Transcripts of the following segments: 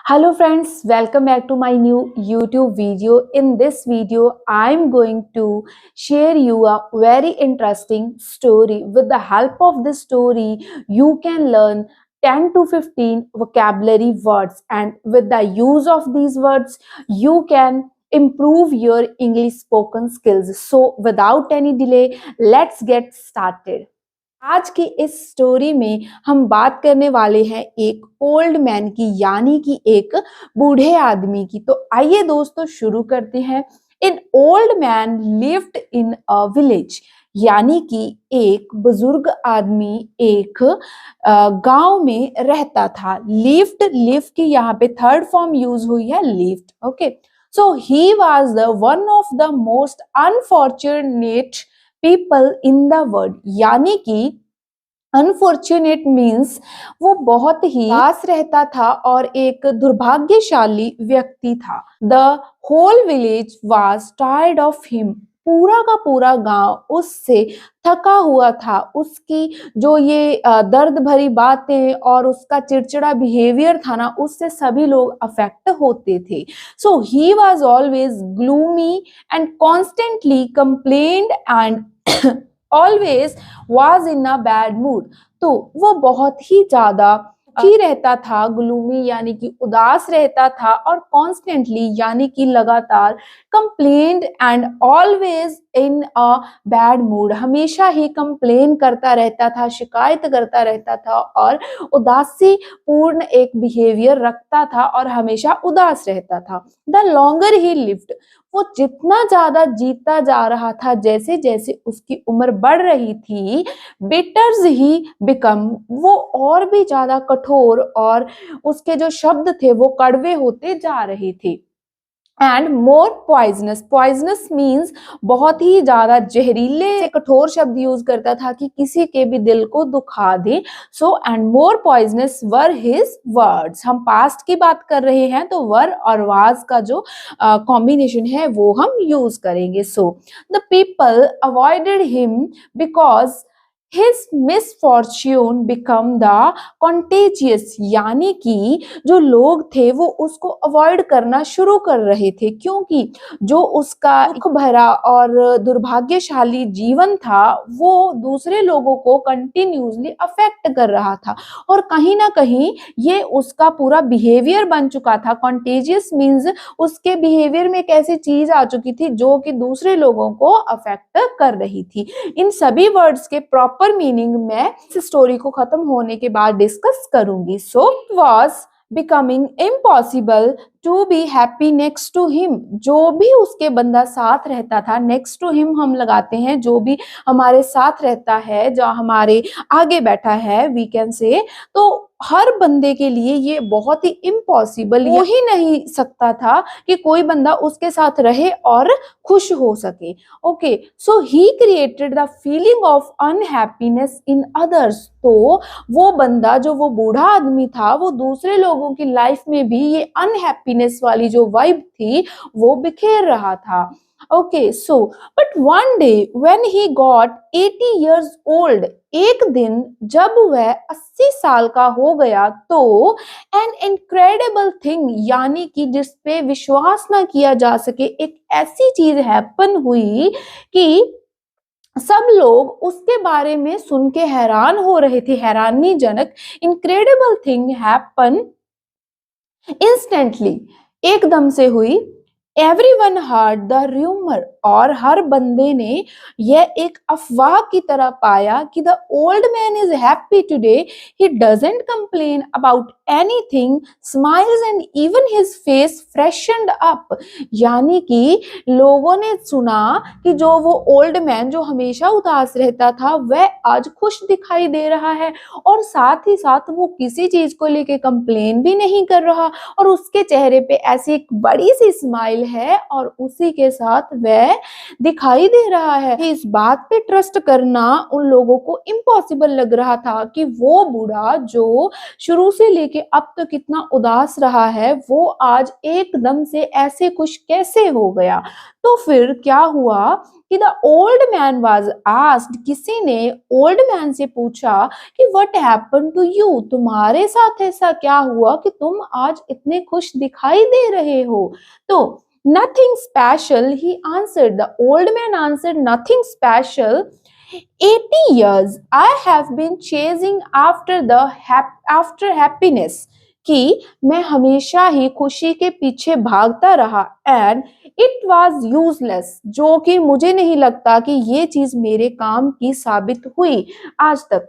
Hello friends, welcome back to my new YouTube video. In this video, I'm going to share you a very interesting story. With the help of this story, you can learn 10 to 15 vocabulary words, and with the use of these words, you can improve your English spoken skills. So without any delay, let's get started. आज की इस story में हम बात करने वाले हैं एक ओल्ड मैन की, यानी कि एक बूढ़े आदमी की। तो आइए दोस्तों शुरू करते हैं। In old man lived in a village, यानी कि एक बुजुर्ग आदमी एक गांव में रहता था। लिव की यहाँ पे थर्ड फॉर्म यूज हुई है, lived. Okay, so he was the one of the most unfortunate people in the world, यानी कि अनफॉर्चुनेट मीन्स वो बहुत ही पास रहता था और एक दुर्भाग्यशाली व्यक्ति था। The whole village was tired of him, पूरा का पूरा गांव उससे थका हुआ था। उसकी जो ये दर्द भरी बातें और उसका चिड़चिड़ा बिहेवियर था ना, उससे सभी लोग अफेक्ट होते थे। So he was always gloomy and constantly complained and always was in a bad mood. तो वो बहुत ही ज्यादा ही रहता था, ग्लूमी यानी कि उदास रहता था, और कॉन्स्टेंटली यानी कि लगातार, complained and always in a bad mood, हमेशा ही कंप्लेन करता रहता था, शिकायत करता रहता था और उदासी पूर्ण एक बिहेवियर रखता था और हमेशा उदास रहता था। द लॉन्गर ही लिव्ड, वो जितना ज्यादा जीता जा रहा था, जैसे जैसे उसकी उम्र बढ़ रही थी, बिटर्स ही बिकम, वो और भी ज्यादा कठोर और उसके जो शब्द थे वो कड़वे होते जा रहे थे। And more poisonous, poisonous means बहुत ही ज्यादा जहरीले से कठोर शब्द यूज करता था कि किसी के भी दिल को दुखा दे। So and more poisonous were his words, हम पास्ट की बात कर रहे हैं तो वर और वाज का जो कॉम्बिनेशन है वो हम यूज करेंगे। So the people avoided him because His misfortune become the contagious, यानी कि जो लोग थे वो उसको अवॉइड करना शुरू कर रहे थे, क्योंकि जो उसका दुख भरा और दुर्भाग्यशाली जीवन था वो दूसरे लोगों को कंटिन्यूसली अफेक्ट कर रहा था, और कहीं ना कहीं ये उसका पूरा बिहेवियर बन चुका था। कॉन्टेजियस मीन्स उसके बिहेवियर में एक ऐसी चीज आ चुकी थी जो कि दूसरे लोगों को अफेक्ट कर रही थी। इन सभी वर्ड्स के प्रॉपर मीनिंग मैं इस स्टोरी को खत्म होने के बाद डिस्कस करूंगी। So was becoming impossible to be happy next to him, जो भी उसके बंदा साथ रहता था, नेक्स्ट टू हिम हम लगाते हैं जो भी हमारे साथ रहता है, जो हमारे आगे बैठा है, वी कैन से, तो हर बंदे के लिए ये बहुत ही इम्पॉसिबल, हो ही नहीं सकता था कि कोई बंदा उसके साथ रहे और खुश हो सके। Okay, so he created the feeling of unhappiness in others, तो वो बंदा, जो वो बूढ़ा आदमी था, वो दूसरे लोगों की लाइफ में भी ये अनहैप्पीनेस वाली जो वाइब थी वो बिखेर रहा था। Okay, so but one day when he got 80 years old, एक दिन जब वह 80 साल का हो गया, तो एन इनक्रेडिबल थिंग, यानी कि जिस पे विश्वास ना किया जा सके, एक ऐसी चीज हैपन हुई कि सब लोग उसके बारे में सुन के हैरान हो रहे थे। हैरानीजनक, इनक्रेडिबल थिंग हैपन इंस्टेंटली, एकदम से हुई। एवरीवन हर्ड द रूमर, और हर बंदे ने यह एक अफवाह की तरह पाया कि the old man is happy today, he doesn't complain about anything, smiles and even his face freshened up, यानी कि लोगों ने सुना कि जो वो ओल्ड मैन जो हमेशा उदास रहता था वह आज खुश दिखाई दे रहा है, और साथ ही साथ वो किसी चीज को लेके कंप्लेन भी नहीं कर रहा, और उसके चेहरे पे ऐसी एक बड़ी सी स्माइल है और उसी के साथ वह दिखाई दे रहा है। इस बात पे ट्रस्ट करना उन लोगों को इम्पॉसिबल लग रहा था कि वो बूढ़ा जो शुरू से लेके अब तक इतना उदास रहा है, वो आज एकदम से ऐसे खुश कैसे हो गया। तो फिर क्या हुआ कि the old man was asked, किसी ने ओल्ड मैन से पूछा कि व्हाट हैपेंड टू यू, तुम्हारे साथ ऐसा क्या हुआ कि तुम आज इतने खुश दिखाई दे रहे हो। तो nothing special, he answered. The old man answered, nothing special. 80 years I have been chasing after after happiness, कि मैं हमेशा ही खुशी के पीछे भागता रहा, एंड इट वॉज यूजलेस, जो कि मुझे नहीं लगता कि ये चीज मेरे काम की साबित हुई आज तक।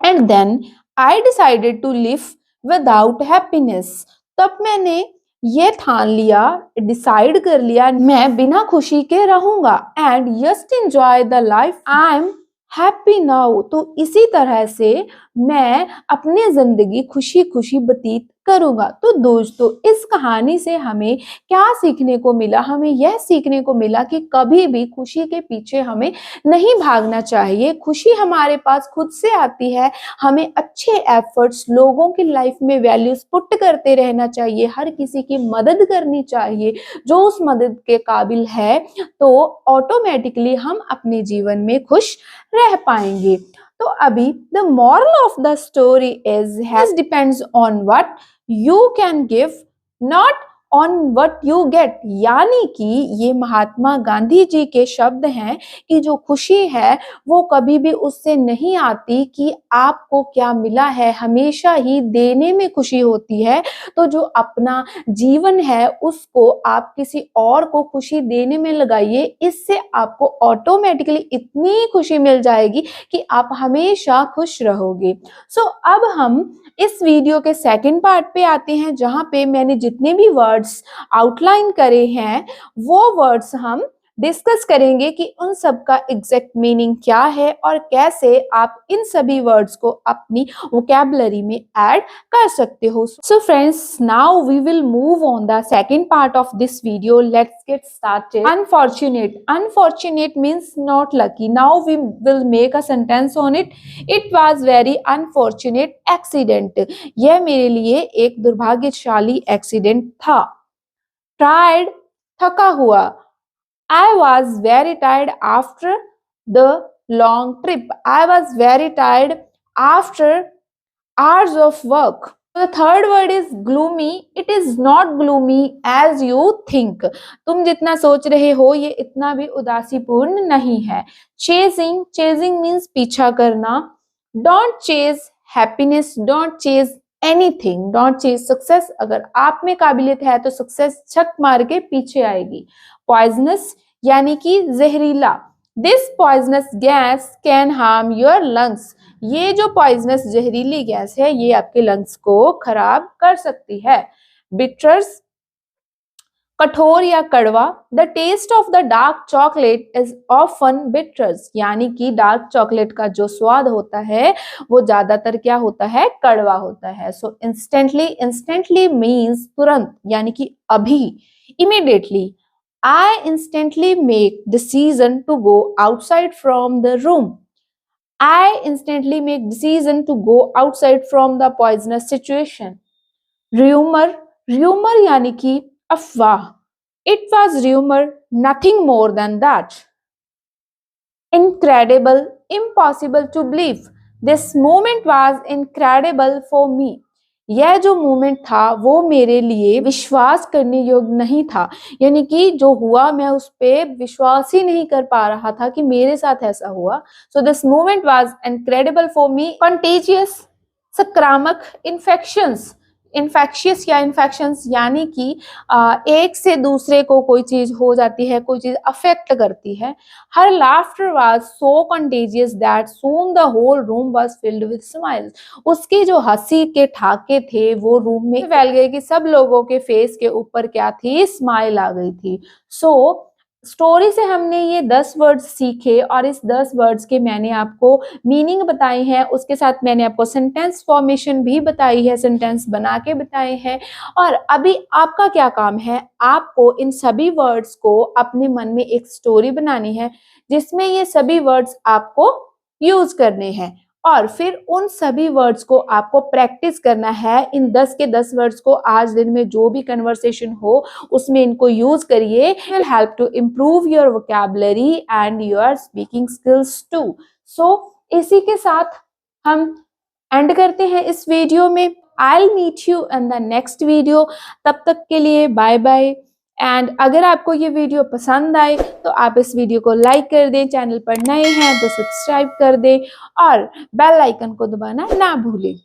And then I decided to live without happiness, तब मैंने ये ठान लिया, डिसाइड कर लिया, मैं बिना खुशी के रहूंगा। And just enjoy the life, I am happy now, तो इसी तरह से मैं अपनी जिंदगी खुशी खुशी व्यतीत करूंगा। तो दोस्तों, इस कहानी से हमें क्या सीखने को मिला? हमें यह सीखने को मिला कि कभी भी खुशी के पीछे हमें नहीं भागना चाहिए। खुशी हमारे पास खुद से आती है। हमें अच्छे एफर्ट्स, लोगों की लाइफ में वैल्यूज पुट करते रहना चाहिए, हर किसी की मदद करनी चाहिए जो उस मदद के काबिल है, तो ऑटोमेटिकली हम अपने जीवन में खुश रह पाएंगे। तो अभी the moral of the story is has depends on what you can give, not on what you get, यानी कि ये महात्मा गांधी जी के शब्द हैं कि जो खुशी है वो कभी भी उससे नहीं आती कि आपको क्या मिला है, हमेशा ही देने में खुशी होती है। तो जो अपना जीवन है उसको आप किसी और को खुशी देने में लगाइए, इससे आपको ऑटोमेटिकली इतनी खुशी मिल जाएगी कि आप हमेशा खुश रहोगे। सो अब हम इस वीडियो के सेकंड पार्ट पे आते हैं, जहां पे मैंने जितने भी वर्ड्स आउटलाइन करे हैं वो वर्ड्स हम डिस्कस करेंगे कि उन सब का एग्जैक्ट मीनिंग क्या है और कैसे आप इन सभी वर्ड्स को अपनी वोकैबुलरी में ऐड कर सकते हो। So friends, now we will move on the second part of this video. Let's get started. Unfortunate, unfortunate means not lucky. Now we will make a sentence on it. It was very unfortunate accident, यह मेरे लिए एक दुर्भाग्यशाली accident था। Tired, थका हुआ। I was very tired after the long trip. I was very tired after hours of work. The third word is gloomy. It is not gloomy as you think. तुम जितना सोच रहे हो ये इतना भी उदासीपूर्ण नहीं है। Chasing, chasing means पीछा करना। Don't chase happiness. Don't chase anything. Don't chase success. अगर आप में काबिलियत है तो सक्सेस छक मार के पीछे आएगी। पॉइजनस यानी कि जहरीला। This poisonous gas can harm your lungs, ये जो पॉइजनस जहरीली गैस है ये आपके लंग्स को खराब कर सकती है। बिटर्स, कठोर या कड़वा। The taste of the dark chocolate is often bitters, यानी कि डार्क चॉकलेट का जो स्वाद होता है वो ज्यादातर क्या होता है, कड़वा होता है। सो इंस्टेंटली, इंस्टेंटली मीन्स तुरंत, यानी कि अभी, immediately. I instantly make decision to go outside from the room. I instantly make decision to go outside from the poisonous situation. Rumor, rumor यानी कि अफवाह। It was rumor, nothing more than that. Incredible, impossible to believe. This moment was incredible for me. यह जो moment था वो मेरे लिए विश्वास करने योग्य नहीं था, यानी कि जो हुआ मैं उस पे विश्वास ही नहीं कर पा रहा था कि मेरे साथ ऐसा हुआ। So this moment was incredible for me. Contagious, संक्रामक। इन्फेक्शंस, इन्फेक्शियस या इन्फेक्शंस यानी कि एक से दूसरे को कोई चीज हो जाती है, कोई चीज अफेक्ट करती है। Her laughter was so contagious that soon the whole room was filled with smiles, उसकी जो हंसी के ठाके थे वो रूम में फैल गए कि सब लोगों के फेस के ऊपर क्या थी, स्माइल आ गई थी। सो स्टोरी से हमने ये 10 वर्ड्स सीखे और इस 10 वर्ड्स के मैंने आपको मीनिंग बताए हैं, उसके साथ मैंने आपको सेंटेंस फॉर्मेशन भी बताई है, सेंटेंस बना के बताए हैं। और अभी आपका क्या काम है, आपको इन सभी वर्ड्स को अपने मन में एक स्टोरी बनानी है जिसमें ये सभी वर्ड्स आपको यूज करने हैं, और फिर उन सभी वर्ड्स को आपको प्रैक्टिस करना है। इन 10 के 10 वर्ड्स को आज दिन में जो भी कन्वर्सेशन हो उसमें इनको यूज करिए। Will help to improve your vocabulary and your speaking skills too. So इसी के साथ हम एंड करते हैं इस वीडियो में। I will meet you in the next video. तब तक के लिए बाय बाय। एंड अगर आपको ये वीडियो पसंद आए तो आप इस वीडियो को लाइक कर दें, चैनल पर नए हैं तो सब्सक्राइब कर दें और बेल आइकन को दबाना ना भूलें।